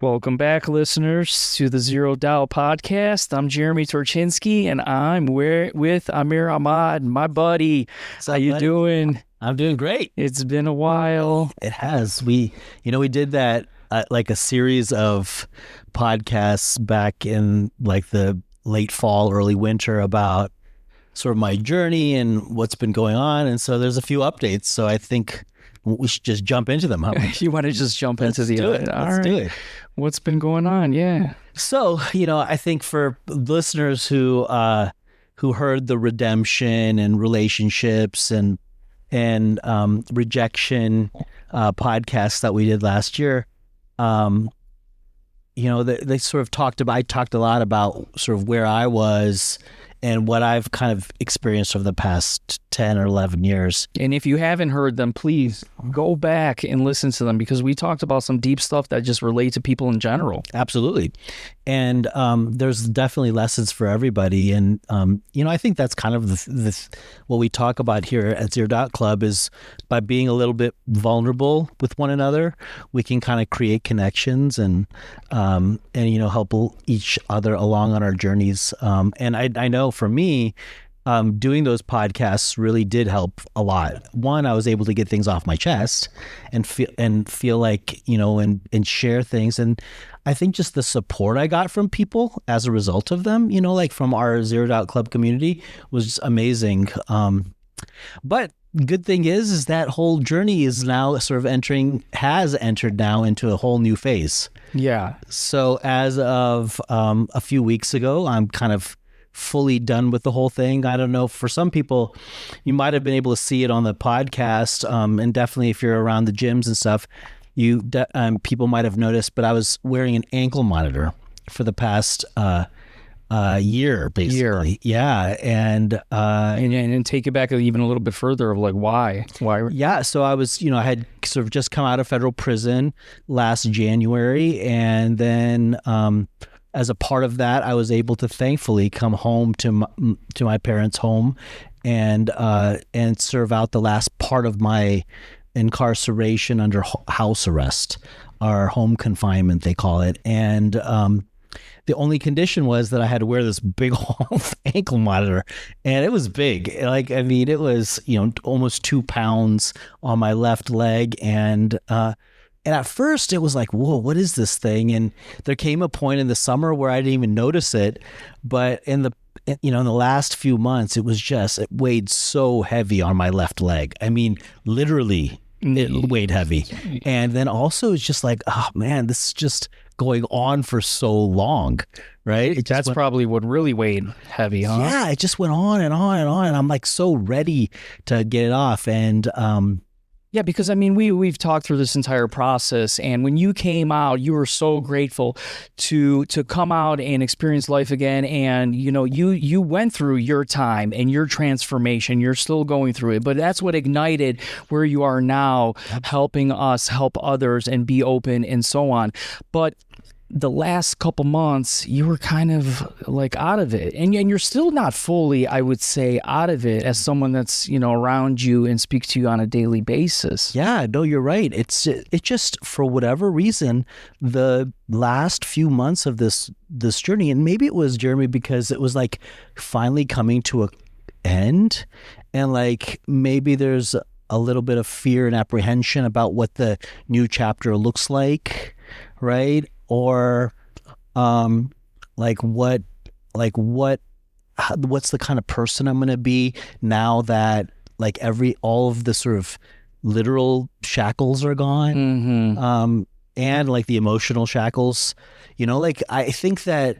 Welcome back, listeners, to the Zero Doubt podcast. I'm Jeremy Torchinsky, and I'm with Amer Ahmad, my buddy. What's How up, you buddy? doing? I'm doing great. It's been a while. It has. We did that like a series of podcasts back in like the late fall, early winter about sort of my journey and what's been going on. And so there's a few updates. So I think we should just jump into them. Huh? You want to just jump into the do it. All Let's do right. it. What's been going on? Yeah. So, I think for listeners who heard the redemption and relationships and rejection podcasts that we did last year, they sort of I talked a lot about sort of where I was and what I've kind of experienced over the past 10 or 11 years. And if you haven't heard them, please go back and listen to them because we talked about some deep stuff that just relate to people in general. Absolutely. And there's definitely lessons for everybody. And, I think that's kind of what we talk about here at Zero Dot Club is by being a little bit vulnerable with one another, we can kind of create connections and help each other along on our journees. And I know for me, doing those podcasts really did help a lot. One, I was able to get things off my chest and feel like, and share things. And I think just the support I got from people as a result of them, like from our Zero Doubt Club community was just amazing. But good thing is that whole journey is now sort of has entered now into a whole new phase. Yeah. So as of a few weeks ago, I'm kind of fully done with the whole thing. I don't know, for some people, you might have been able to see it on the podcast, and definitely if you're around the gyms and stuff, people might have noticed, but I was wearing an ankle monitor for the past year, basically. Yeah. And take it back even a little bit further of like why? Yeah. So I was, I had sort of just come out of federal prison last January, and then as a part of that, I was able to thankfully come home to my parents' home and serve out the last part of my incarceration under house arrest, or home confinement, they call it. And the only condition was that I had to wear this big old ankle monitor, and it was big. It was, almost 2 pounds on my left leg. And at first it was like, whoa, what is this thing? And there came a point in the summer where I didn't even notice it. But in the last few months, it weighed so heavy on my left leg. I mean, literally it weighed heavy. And then also it's just like, oh man, this is just going on for so long, right? That's probably what really weighed heavy, huh? Yeah, it just went on and on and on. And I'm like so ready to get it off. And yeah, because we've talked through this entire process, and when you came out, you were so grateful to come out and experience life again. And you went through your time and your transformation. You're still going through it, but that's what ignited where you are now, helping us help others and be open and so on. But the last couple months, you were kind of like out of it, and you're still not fully, I would say, out of it as someone that's around you and speaks to you on a daily basis. Yeah, no, you're right. It just, for whatever reason, the last few months of this journey, and maybe it was, Jeremy, because it was like finally coming to an end, and like maybe there's a little bit of fear and apprehension about what the new chapter looks like, right? Or what's the kind of person I'm going to be now that like all of the sort of literal shackles are gone. Mm-hmm. And like the emotional shackles, I think that,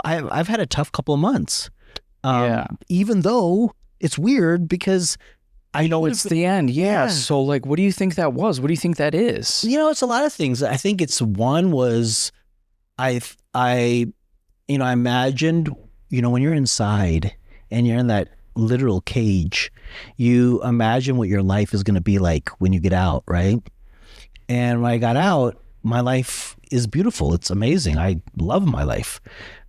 I've had a tough couple of months. Even though it's weird because I know it's the end. Yeah. So like, what do you think that was? What do you think that is? It's a lot of things. I think one was I imagined, when you're inside and you're in that literal cage, you imagine what your life is going to be like when you get out, right? And when I got out, my life is beautiful. It's amazing. I love my life,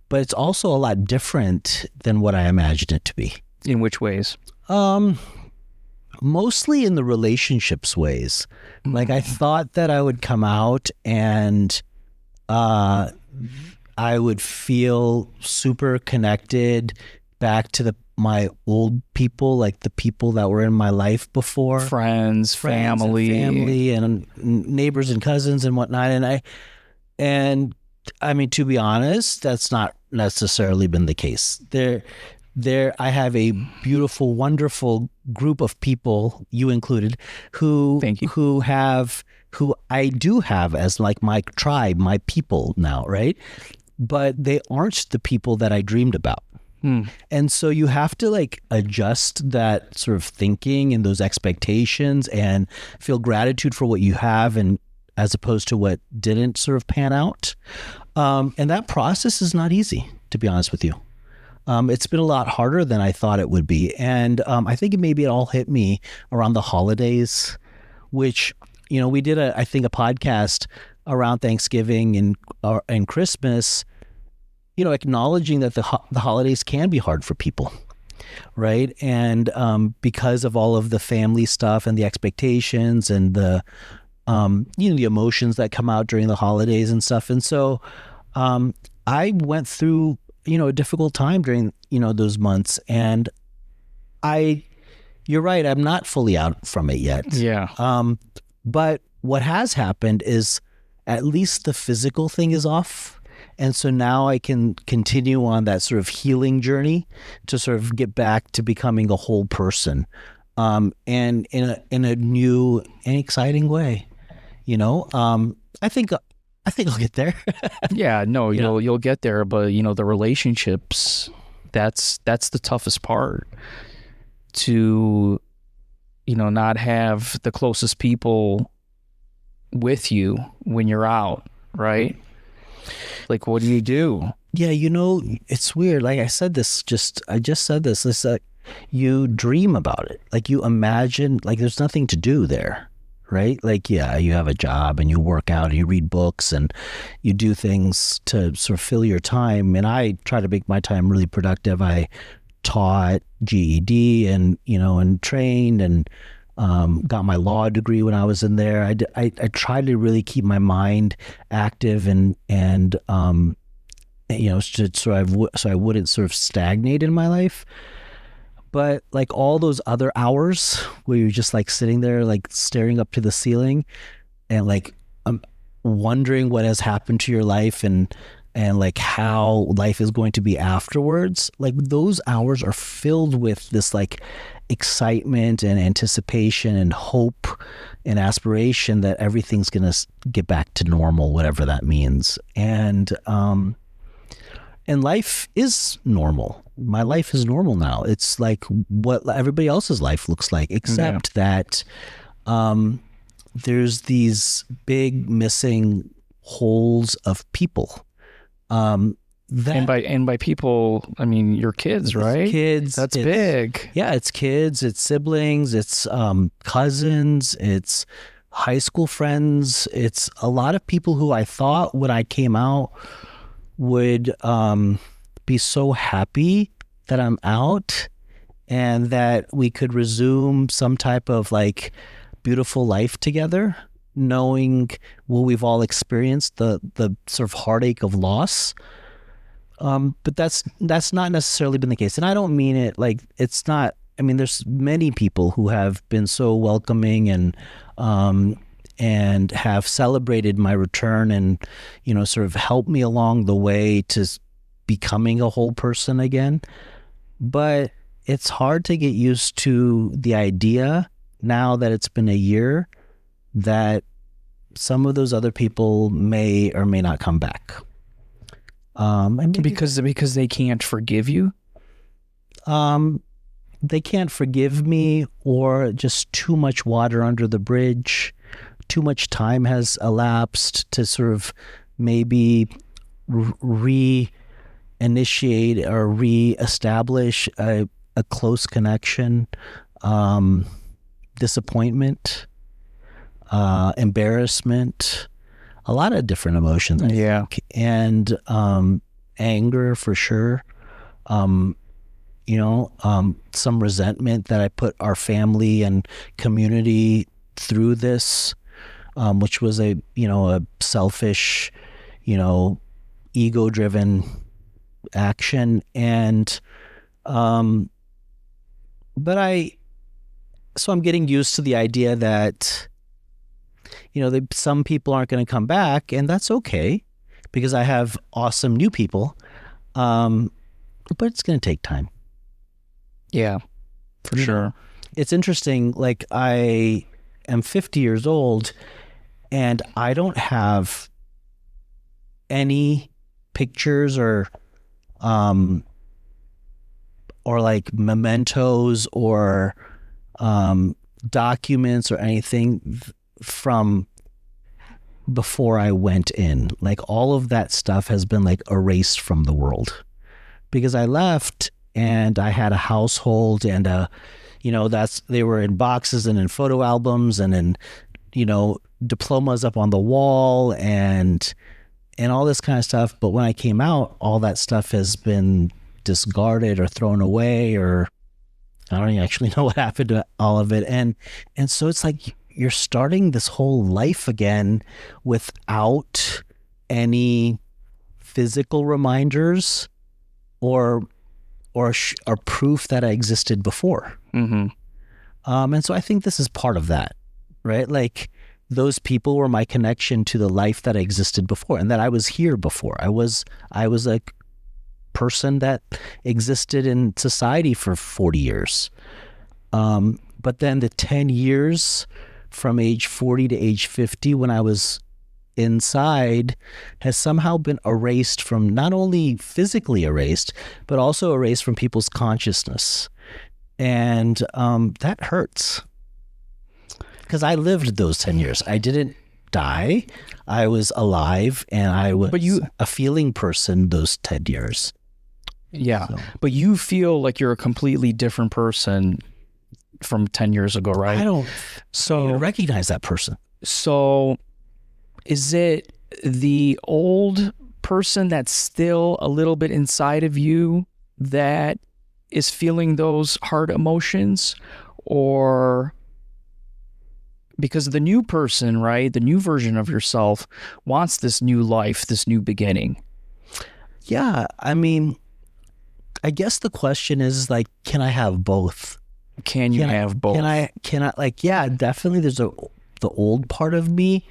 but it's also a lot different than what I imagined it to be. In which ways? Mostly in the relationships ways. Like I thought that I would come out and uh, I would feel super connected back to my old people, like the people that were in my life before, Friends, family. and neighbors and cousins and whatnot. And I mean, to be honest, that's not necessarily been the case. I have a beautiful, wonderful group of people, you included, who Thank you. who I do have as like my tribe, my people now, right? But they aren't the people that I dreamed about. And so you have to like adjust that sort of thinking and those expectations and feel gratitude for what you have, and as opposed to what didn't sort of pan out. And that process is not easy, to be honest with you. It's been a lot harder than I thought it would be. And I think maybe it all hit me around the holidays, which, we did a podcast around Thanksgiving and Christmas, acknowledging that the holidays can be hard for people, right? And because of all of the family stuff and the expectations and the the emotions that come out during the holidays and stuff. And so I went through a difficult time during those months, and you're right, I'm not fully out from it yet. Yeah. But what has happened is at least the physical thing is off. And so now I can continue on that sort of healing journey to sort of get back to becoming a whole person, and in a new and exciting way. I think I'll get there. Yeah, no, you'll get there, but the relationships, that's the toughest part. To not have the closest people with you when you're out, right? Like, what do you do? Yeah, it's weird. Like I just said this. It's like you dream about it. Like you imagine, like there's nothing to do there, right? Like, yeah, you have a job and you work out and you read books and you do things to sort of fill your time. And I try to make my time really productive. I taught GED and trained and got my law degree when I was in there. I tried to really keep my mind active and so I wouldn't sort of stagnate in my life. But like all those other hours where you're just like sitting there, like staring up to the ceiling and like wondering what has happened to your life and like how life is going to be afterwards, like those hours are filled with this like excitement and anticipation and hope and aspiration that everything's going to get back to normal, whatever that means. And life is normal. My life is normal now. It's like what everybody else's life looks like, except that there's these big missing holes of people. And by people, I mean your kids, right? Kids. That's big. Yeah, it's kids, it's siblings, it's cousins, it's high school friends. It's a lot of people who I thought when I came out would be so happy that I'm out and that we could resume some type of like beautiful life together, knowing what we've all experienced, the sort of heartache of loss. But that's not necessarily been the case. And I don't mean it like it's not, I mean, there's many people who have been so welcoming and have celebrated my return and, sort of helped me along the way to becoming a whole person again. But it's hard to get used to the idea now that it's been a year that some of those other people may or may not come back. Because they can't forgive you? They can't forgive me, or just too much water under the bridge. Too much time has elapsed to sort of maybe reinitiate or reestablish a close connection, disappointment, embarrassment, a lot of different emotions. Yeah. And anger for sure. Some resentment that I put our family and community through this, which was a selfish, ego-driven action. And so I'm getting used to the idea that some people aren't going to come back, and that's okay because I have awesome new people. But it's going to take time. Yeah, for sure. It's interesting. Like, I am 50 years old and I don't have any pictures or like mementos or documents or anything from before I went in. Like, all of that stuff has been like erased from the world because I left and I had a household and they were in boxes and in photo albums and in diplomas up on the wall and all this kind of stuff. But when I came out, all that stuff has been discarded or thrown away, or I don't actually know what happened to all of it. And so it's like you're starting this whole life again without any physical reminders or proof that I existed before. Mm-hmm. And so I think this is part of that, right? Like, those people were my connection to the life that existed before, and that I was here before. I was a person that existed in society for 40 years. But then the 10 years from age 40 to age 50, when I was inside, has somehow been erased from, not only physically erased, but also erased from people's consciousness. And that hurts. Because I lived those 10 years. I didn't die. I was alive, and I was a feeling person those 10 years. Yeah. So. But you feel like you're a completely different person from 10 years ago, right? I don't recognize that person. So is it the old person that's still a little bit inside of you that is feeling those hard emotions? Or because the new person, right, the new version of yourself wants this new life, this new beginning? Yeah, I mean, I guess the question is, like, can I have both? Can you have both? Can I like, yeah, definitely the old part of me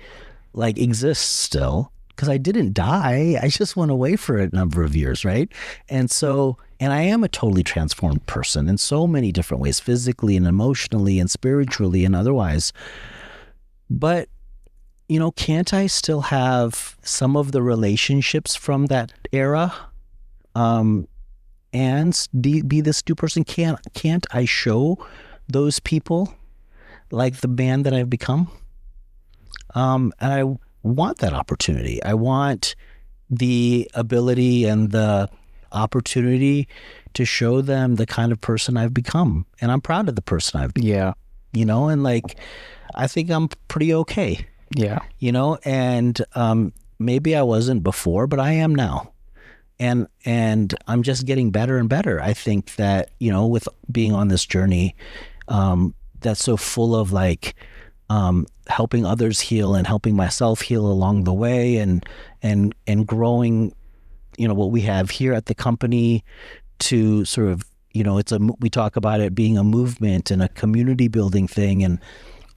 like exists still, because I didn't die. I just went away for a number of years, right? And I am a totally transformed person in so many different ways, physically and emotionally and spiritually and otherwise. But, can't I still have some of the relationships from that era? And be this new person? Can't I show those people like the man that I've become? And I want that opportunity. I want the ability and the opportunity to show them the kind of person I've become. And I'm proud of the person I've become. Yeah. And like, I think I'm pretty okay. Yeah. And maybe I wasn't before, but I am now. And I'm just getting better and better. I think that, with being on this journey, that's so full of like, helping others heal and helping myself heal along the way, and growing, what we have here at the company to sort of, we talk about it being a movement and a community building thing. And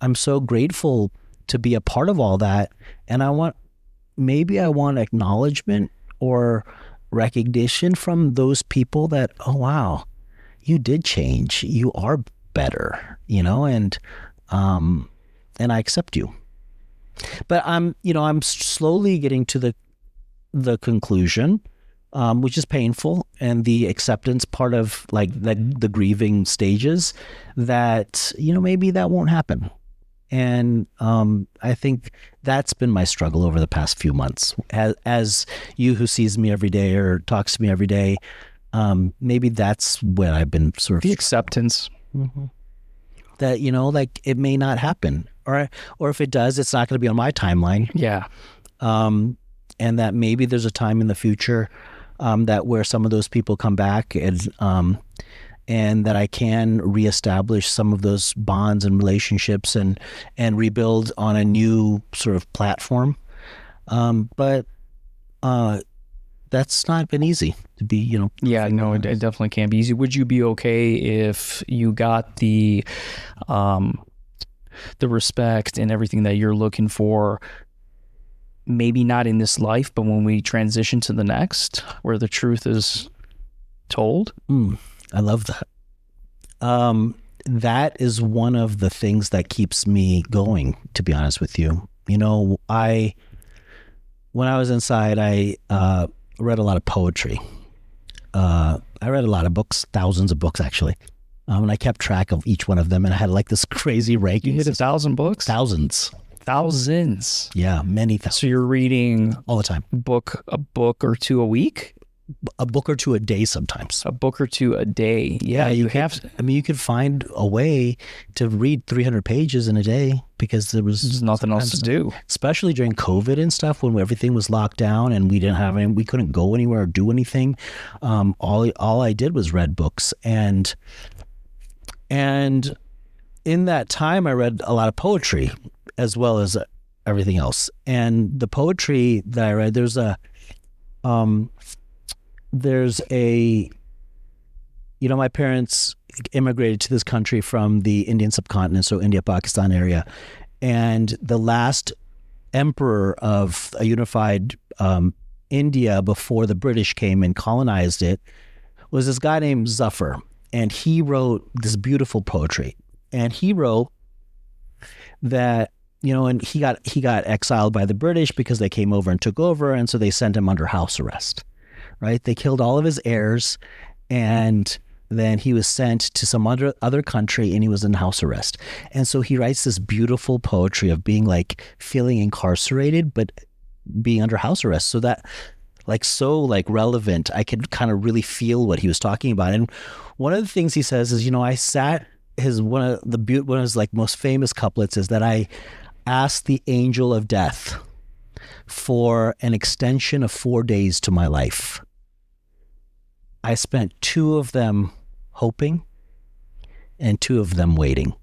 I'm so grateful to be a part of all that. And I want acknowledgement or recognition from those people that, oh, wow, you did change. You are better, and I accept you. But I'm slowly getting to the conclusion, which is painful, and the acceptance part of like the grieving stages, that, maybe that won't happen. And I think that's been my struggle over the past few months. As you who sees me every day or talks to me every day, maybe that's what I've been sort of... The acceptance. Mm-hmm. That, like, it may not happen. Or if it does, it's not going to be on my timeline. Yeah. And that maybe there's a time in the future that where some of those people come back, and that I can reestablish some of those bonds and relationships and rebuild on a new sort of platform. But that's not been easy to be, Yeah, no, it definitely can't be easy. Would you be okay if you got the respect and everything that you're looking for, maybe not in this life, but when we transition to the next, where the truth is told? I love that. That is one of the things that keeps me going, to be honest with you. When I was inside, I read a lot of poetry. I read a lot of books, thousands of books actually. And I kept track of each one of them, and I had like this crazy ranking. You hit 1,000 books? Thousands. Yeah, many thousands. So you're reading all the time. a book or two a week? A book or two a day sometimes. A book or two a day. Yeah, you could find a way to read 300 pages in a day because there's nothing else to do. Especially during COVID and stuff, when everything was locked down and we couldn't go anywhere or do anything. All I did was read books, and in that time I read a lot of poetry as well as everything else. And the poetry that I read, there's my parents immigrated to this country from the Indian subcontinent, so India, Pakistan area. And the last emperor of a unified India before the British came and colonized it was this guy named Zafar. And he wrote this beautiful poetry. And he wrote that, and he got exiled by the British because they came over and took over. And so they sent him under house arrest. Right? They killed all of his heirs, and then he was sent to some other country, and he was in house arrest. And so he writes this beautiful poetry of being like feeling incarcerated, but being under house arrest. So that relevant, I could kind of really feel what he was talking about. And one of the things he says is, I sat one of his like most famous couplets is that I asked the angel of death for an extension of 4 days to my life. I spent 2 of them hoping and 2 of them waiting.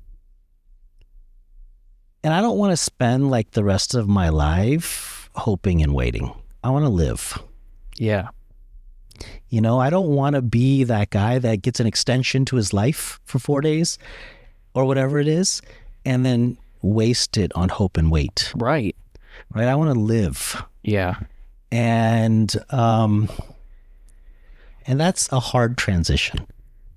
And I don't want to spend like the rest of my life hoping and waiting. I want to live. Yeah. I don't want to be that guy that gets an extension to his life for 4 days or whatever it is, and then waste it on hope and wait. Right. I want to live. Yeah. And that's a hard transition,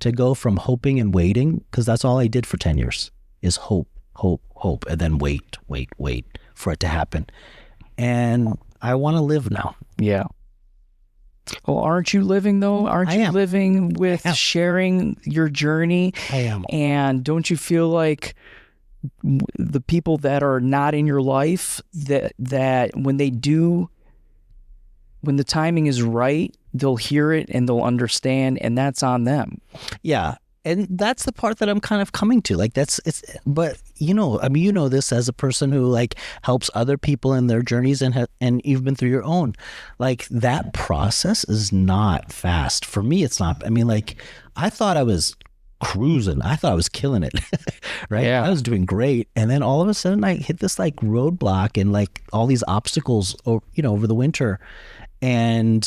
to go from hoping and waiting, because that's all I did for 10 years is hope, and then wait for it to happen. And I want to live now. Yeah. Well, aren't you living though? Aren't you living with sharing your journey? I am. And don't you feel like the people that are not in your life, that when the timing is right, they'll hear it and they'll understand, and that's on them. Yeah. And that's the part that I'm kind of coming to. Like but this as a person who like helps other people in their journeys, and you've been through your own, like that process is not fast. For me, it's not. I mean, like I thought I was cruising. I thought I was killing it, right? Yeah. I was doing great. And then all of a sudden I hit this like roadblock and like all these obstacles, over the winter. And,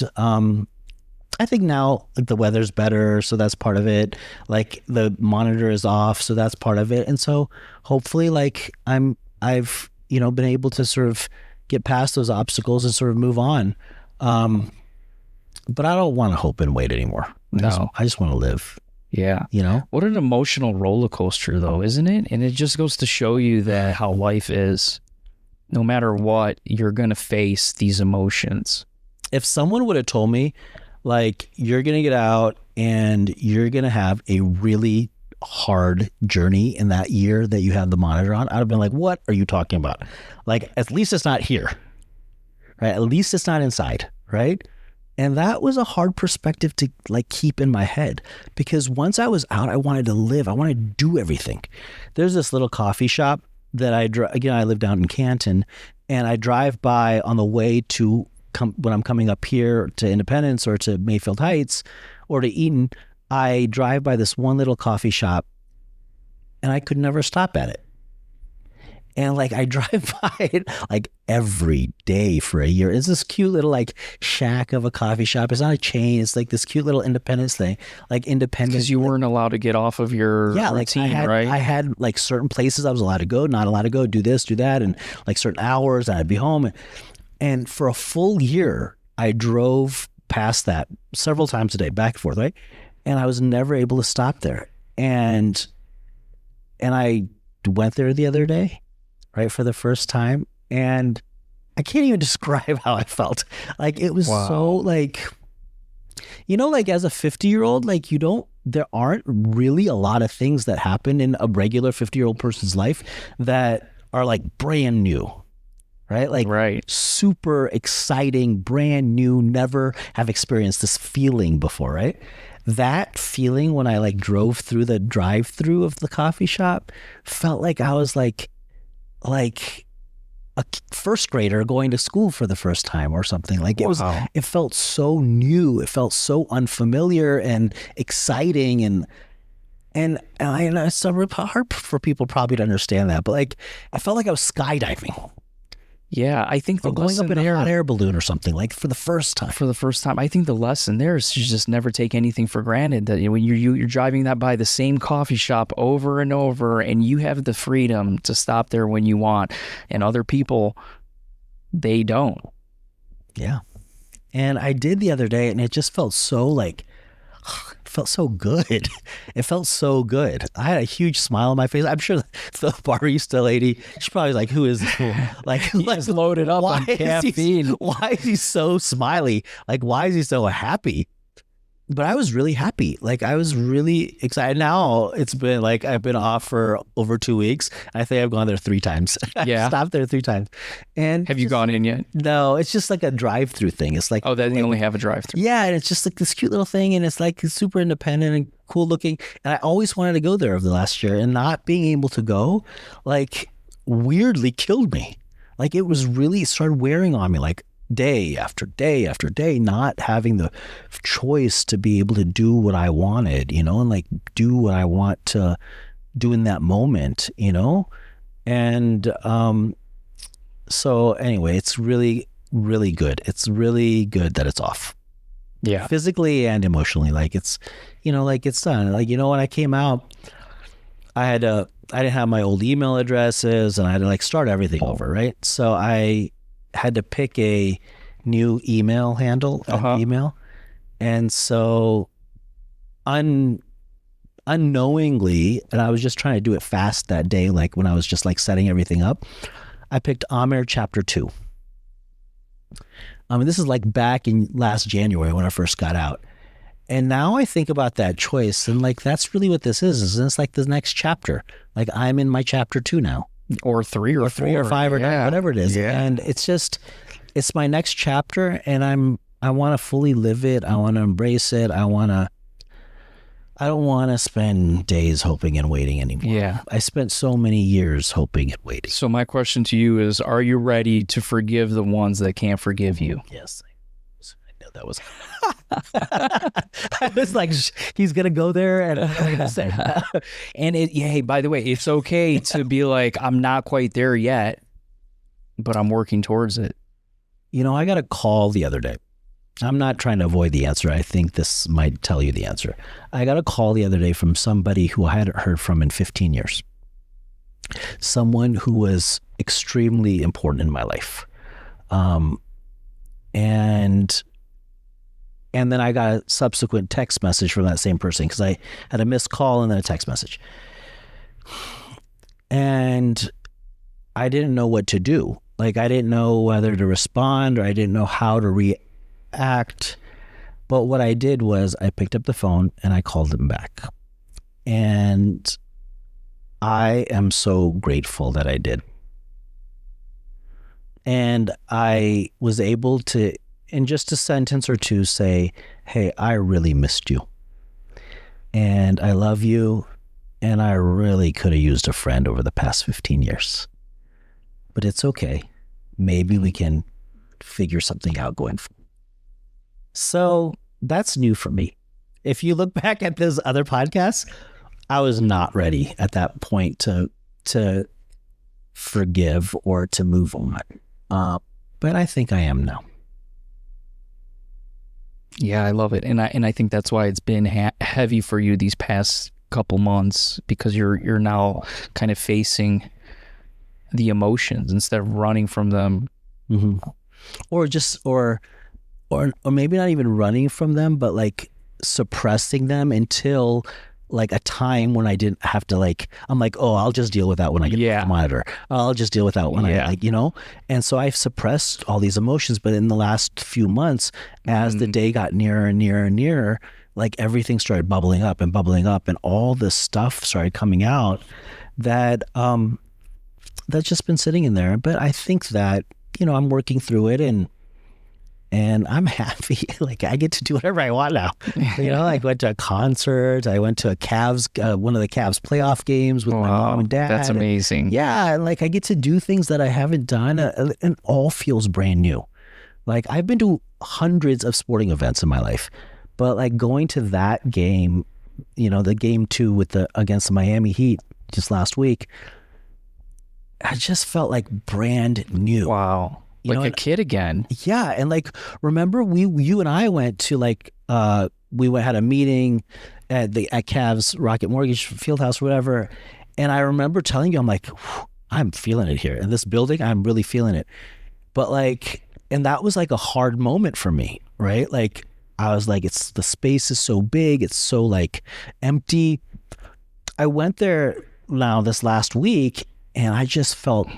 I think now like the weather's better, so that's part of it. Like the monitor is off, so that's part of it. And so hopefully like I've been able to sort of get past those obstacles and sort of move on. But I don't want to hope and wait anymore. No. I just want to live. Yeah. What an emotional roller coaster though, isn't it? And it just goes to show you that how life is. No matter what, you're going to face these emotions. If someone would have told me, like, you're going to get out and you're going to have a really hard journey in that year that you have the monitor on, I'd have been like, what are you talking about? Like, at least it's not here, right? At least it's not inside, right? And that was a hard perspective to like keep in my head, because once I was out, I wanted to live. I wanted to do everything. There's this little coffee shop that I live down in Canton, and I drive by on the way to when I'm coming up here to Independence or to Mayfield Heights or to Eaton, I drive by this one little coffee shop and I could never stop at it. And like I drive by it like every day for a year. It's this cute little like shack of a coffee shop. It's not a chain. It's like this cute little independence thing, like independent. Because you weren't allowed to get off of your routine, right? I had like certain places I was allowed to go, not allowed to go, do this, do that, and like certain hours, and I'd be home. And for a full year, I drove past that several times a day, back and forth, right? And I was never able to stop there. And I went there the other day, right, for the first time, and I can't even describe how I felt. Like it was so like, like as a 50-year-old, like there aren't really a lot of things that happen in a regular 50-year-old person's life that are like brand new, right? Like super exciting, brand new, never have experienced this feeling before, right? That feeling when I like drove through the drive-thru of the coffee shop felt like I was like a first grader going to school for the first time or something. Like it felt so new. It felt so unfamiliar and exciting. And it's so hard for people probably to understand that, but like, I felt like I was skydiving. Yeah, I think or going up in a hot air balloon or something, like for the first time. I think the lesson there is to just never take anything for granted. That when you're driving that by the same coffee shop over and over, and you have the freedom to stop there when you want, and other people, they don't. Yeah, and I did the other day, and it just felt so like. It felt so good. It felt so good. I had a huge smile on my face. I'm sure the barista lady, she's probably like, who is this fool? Like, he's loaded up on caffeine. Why is he so smiley? Like, why is he so happy? But I was really happy. Like, I was really excited. Now it's been like, I've been off for over 2 weeks. I think I've gone there 3 times. Yeah. I stopped there 3 times. And have you gone in yet? No, it's just like a drive-through thing. It's like, they only have a drive-through. Yeah. And it's just like this cute little thing. And it's like super independent and cool looking. And I always wanted to go there over the last year, and not being able to go, like, weirdly killed me. Like, it was really started wearing on me, like, day after day after day, not having the choice to be able to do what I wanted, and like do what I want to do in that moment, and so anyway, it's really, really good. It's really good that it's off. Yeah. Physically and emotionally. Like it's, like it's done. Like, when I came out, I didn't have my old email addresses, and I had to like start everything over, right? So I had to pick a new email handle, email. And so unknowingly, and I was just trying to do it fast that day, like when I was just like setting everything up, I picked Amer chapter 2. This is like back in last January when I first got out. And now I think about that choice, and like, that's really what this is. It's like the next chapter. Like, I'm in my chapter 2 now. Or 3 or 4 or 5 or 9, whatever it is. Yeah. And it's my next chapter, and I want to fully live it. I want to embrace it. I don't want to spend days hoping and waiting anymore. Yeah. I spent so many years hoping and waiting. So my question to you is, are you ready to forgive the ones that can't forgive you? Yes. I know that was I was like, he's gonna go there, and I'm gonna say and hey, by the way, it's okay to be like, I'm not quite there yet, but I'm working towards it. I got a call the other day. I'm not trying to avoid the answer. I think this might tell you the answer. I got a call the other day from somebody who I hadn't heard from in 15 years. Someone who was extremely important in my life. And then I got a subsequent text message from that same person, because I had a missed call and then a text message. And I didn't know what to do. Like, I didn't know whether to respond, or I didn't know how to react. But what I did was I picked up the phone and I called him back. And I am so grateful that I did. And I was able to, in just a sentence or two, say, hey, I really missed you. And I love you. And I really could have used a friend over the past 15 years. But it's okay. Maybe we can figure something out going forward. So that's new for me. If you look back at those other podcasts, I was not ready at that point to forgive or to move on. But I think I am now. Yeah, I love it, and I think that's why it's been heavy for you these past couple months, because you're now kind of facing the emotions instead of running from them, mm-hmm. or maybe not even running from them, but like suppressing them until like a time when I didn't have to, like, I'm like, oh, I'll just deal with that when I get the monitor. I'll just deal with that when I, like, you know? And so I've suppressed all these emotions. But in the last few months, as the day got nearer and nearer and nearer, like everything started bubbling up, and all this stuff started coming out that, that's just been sitting in there. But I think that, you know, I'm working through it, and I'm happy. Like, I get to do whatever I want now. You know, I went to a concert. I went to a Cavs, one of the Cavs playoff games with my mom and dad. That's amazing. And like, I get to do things that I haven't done, and it all feels brand new. Like, I've been to hundreds of sporting events in my life, but like going to that game, you know, the game 2 against the Miami Heat just last week, I just felt like brand new. Wow. Like a kid again. Yeah. And like, remember you and I went to like, had a meeting at Cavs Rocket Mortgage Fieldhouse or whatever. And I remember telling you, I'm like, I'm feeling it here in this building. I'm really feeling it. But like, and that was like a hard moment for me, right? Like, I was like, the space is so big. It's so like empty. I went there now this last week, and I just felt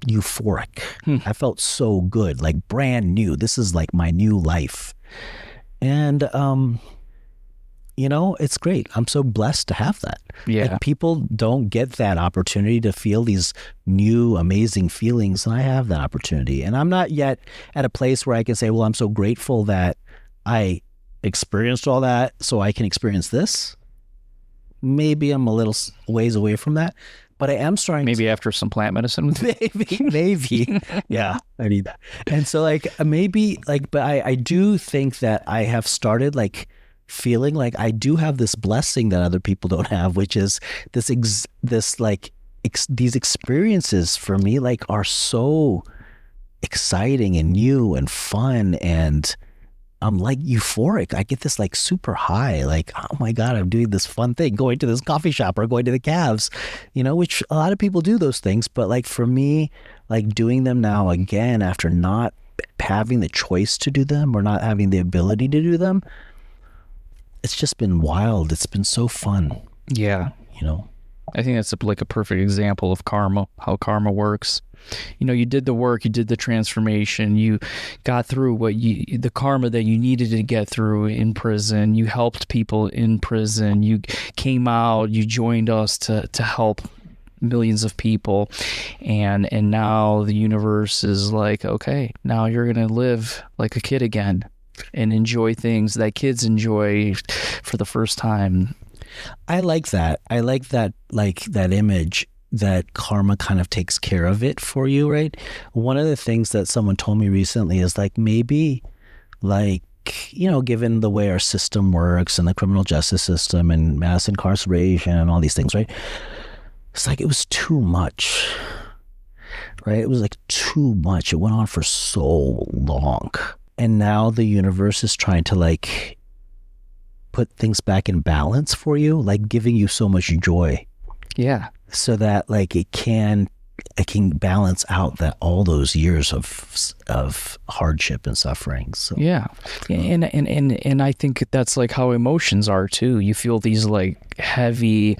euphoric. I felt so good, like brand new. This is like my new life. And, you know, it's great. I'm so blessed to have that. Yeah. Like, people don't get that opportunity to feel these new, amazing feelings. And I have that opportunity. And I'm not yet at a place where I can say, well, I'm so grateful that I experienced all that so I can experience this. Maybe I'm a little ways away from that. But I am starting after some plant medicine. Maybe. Yeah, I need that. And so like, maybe like, but I do think that I have started like feeling like I do have this blessing that other people don't have, which is these experiences for me like are so exciting and new and fun, and I'm like euphoric. I get this like super high, like, oh my God, I'm doing this fun thing, going to this coffee shop or going to the Cavs, you know, which a lot of people do those things. But like for me, like doing them now again, after not having the choice to do them or not having the ability to do them, it's just been wild. It's been so fun. Yeah. You know, I think that's like a perfect example of karma, how karma works. You know, you did the work, you did the transformation, you got through the karma that you needed to get through in prison. You helped people in prison. You came out, you joined us to help millions of people. And now the universe is like, okay, now you're going to live like a kid again and enjoy things that kids enjoy for the first time. I like that. I like that image that karma kind of takes care of it for you, right? One of the things that someone told me recently is like, maybe like, you know, given the way our system works and the criminal justice system and mass incarceration and all these things, right? It's like, it was too much, right? It was like too much. It went on for so long. And now the universe is trying to like put things back in balance for you, like giving you so much joy. Yeah. So that like it can balance out that all those years of hardship and suffering. So yeah. And I think that's like how emotions are too. You feel these like heavy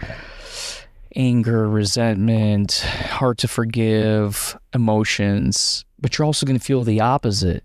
anger, resentment, hard to forgive emotions, but you're also going to feel the opposite.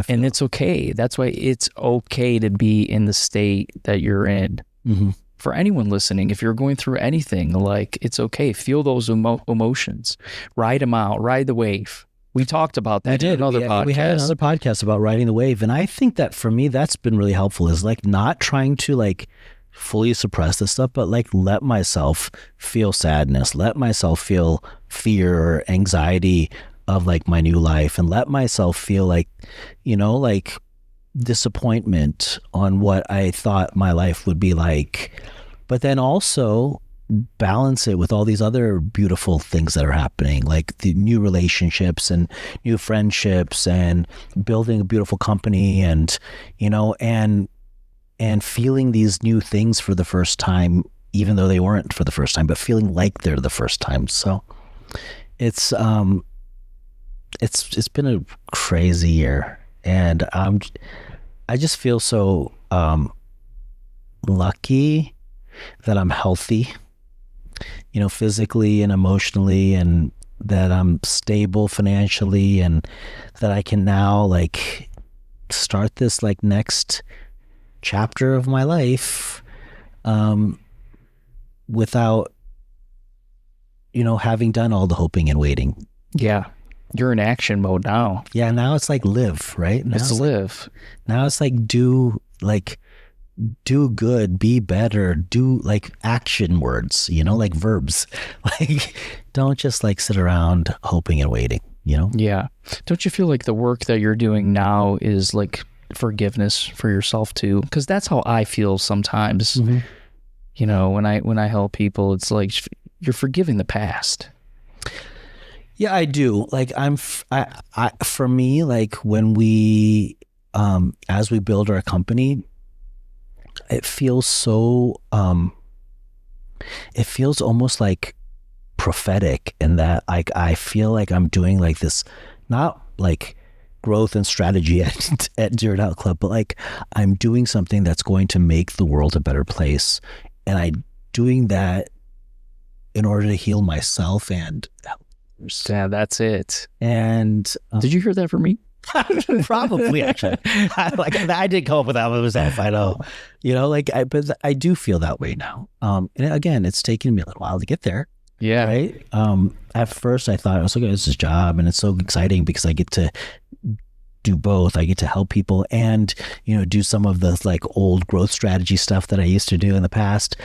And it's okay. That's why it's okay to be in the state that you're in. Mm-hmm. For anyone listening, if you're going through anything, like, it's okay. Feel those emotions. Ride them out. Ride the wave. We talked about that in another podcast. We had another podcast about riding the wave. And I think that for me, that's been really helpful, is like not trying to like fully suppress this stuff, but like let myself feel sadness, let myself feel fear or anxiety of like my new life, and let myself feel like, you know, like disappointment on what I thought my life would be like. But then also balance it with all these other beautiful things that are happening, like the new relationships and new friendships and building a beautiful company, and feeling these new things for the first time, even though they weren't for the first time, but feeling like they're the first time. So it's been a crazy year, and I just feel so lucky that I'm healthy, physically and emotionally, and that I'm stable financially, and that I can now like start this like next chapter of my life without having done all the hoping and waiting. Yeah. You're in action mode now. Yeah, now it's like live, right? Now it's live. Now it's like do good, be better, do like action words, like verbs. Like don't just like sit around hoping and waiting, Yeah. Don't you feel like the work that you're doing now is like forgiveness for yourself too? Because that's how I feel sometimes. Mm-hmm. When I help people, it's like you're forgiving the past. Yeah, I do. Like for me, like when we, as we build our company, it feels so, it feels almost like prophetic in that I feel like I'm doing like this, not like growth and strategy at Zeroed Out Club, but like I'm doing something that's going to make the world a better place. And I'm doing that in order to heal myself and help others. Yeah, that's it. And did you hear that from me? Probably, actually. I did come up with that one myself. I know, but I do feel that way now. And again, it's taken me a little while to get there. Yeah. Right. At first, I thought I was like, "It's this job, and it's so exciting because I get to do both. I get to help people and do some of the like old growth strategy stuff that I used to do in the past."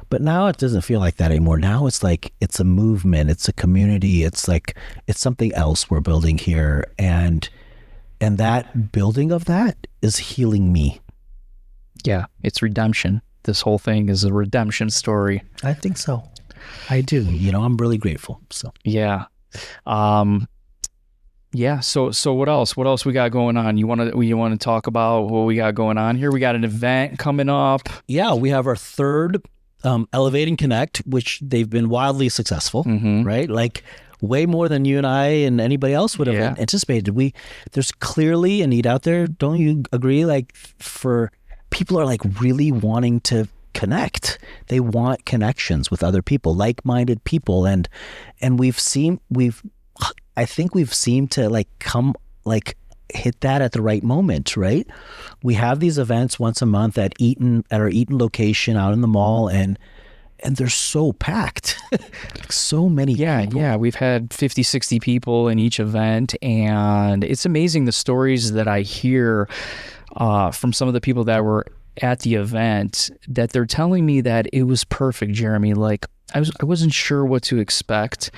But now it doesn't feel like that anymore. Now it's like it's a movement, it's a community, it's like it's something else we're building here, and that building of that is healing me. Yeah, it's redemption. This whole thing is a redemption story. I think so. I do. I'm really grateful. So yeah. Yeah. So what else? What else we got going on? You want to talk about what we got going on here? We got an event coming up. Yeah, we have our third Elevate and Connect, which they've been wildly successful, right? Like way more than you and I and anybody else would have anticipated. There's clearly a need out there. Don't you agree? Like for people are like really wanting to connect. They want connections with other people, like-minded people. And I think we've seemed to like come like hit that at the right moment, right? We have these events once a month at our Eaton location out in the mall, and they're so packed. So many people. Yeah. We've had 50, 60 people in each event, and it's amazing the stories that I hear from some of the people that were at the event, that they're telling me that it was perfect, Jeremy. Like I wasn't sure what to expect,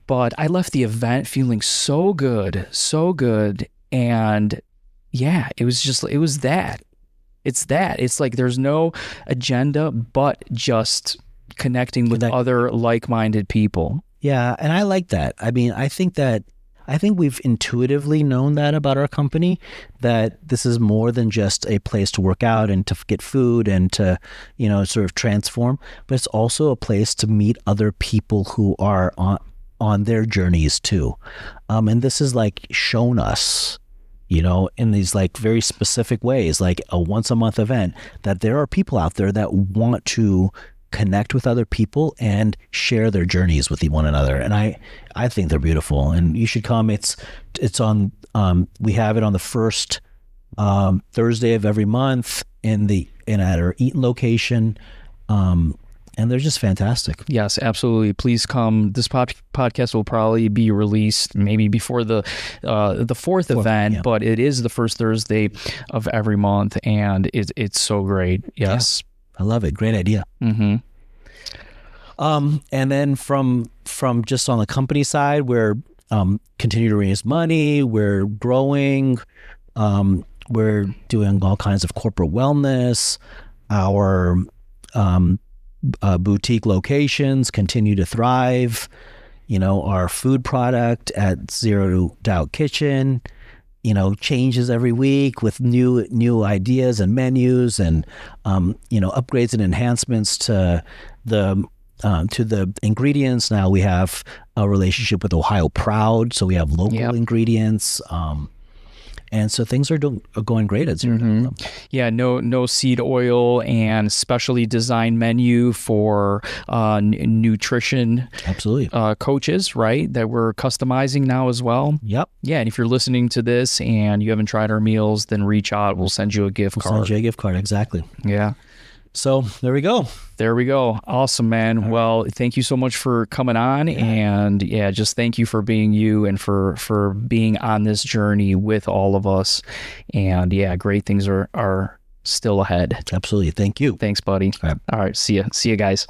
but I left the event feeling so good. And yeah, it's that. It's like there's no agenda, but just connecting with other like-minded people. Yeah, and I like that. I mean, I think we've intuitively known that about our company, that this is more than just a place to work out and to get food and to, sort of transform, but it's also a place to meet other people who are on their journeys too. And this is like shown us, in these like very specific ways, like a once a month event, that there are people out there that want to connect with other people and share their journeys with one another. And I think they're beautiful, and you should come. It's on, we have it on the first Thursday of every month at our Eaton location. And they're just fantastic. Yes, absolutely. Please come. This podcast will probably be released maybe before the fourth event, but it is the first Thursday of every month, and it's so great. Yes, I love it. Great idea. Mm-hmm. And then from just on the company side, we're continue to raise money. We're growing. We're doing all kinds of corporate wellness. Our boutique locations continue to thrive. Our food product at Zero Doubt Kitchen, changes every week with new ideas and menus and, upgrades and enhancements to the ingredients. Now we have a relationship with Ohio Proud, so we have local ingredients. And so things are going great at Zero. Mm-hmm. Yeah, no seed oil and specially designed menu for nutrition. Absolutely. Coaches, right? That we're customizing now as well. Yep. Yeah, and if you're listening to this and you haven't tried our meals, then reach out. We'll send you a gift card. Send you a gift card, exactly. Yeah. So there we go. There we go. Awesome, man. Well, thank you so much for coming on. And just thank you for being you and for being on this journey with all of us. And great things are still ahead. Absolutely. Thank you. Thanks, buddy. All right. See you guys.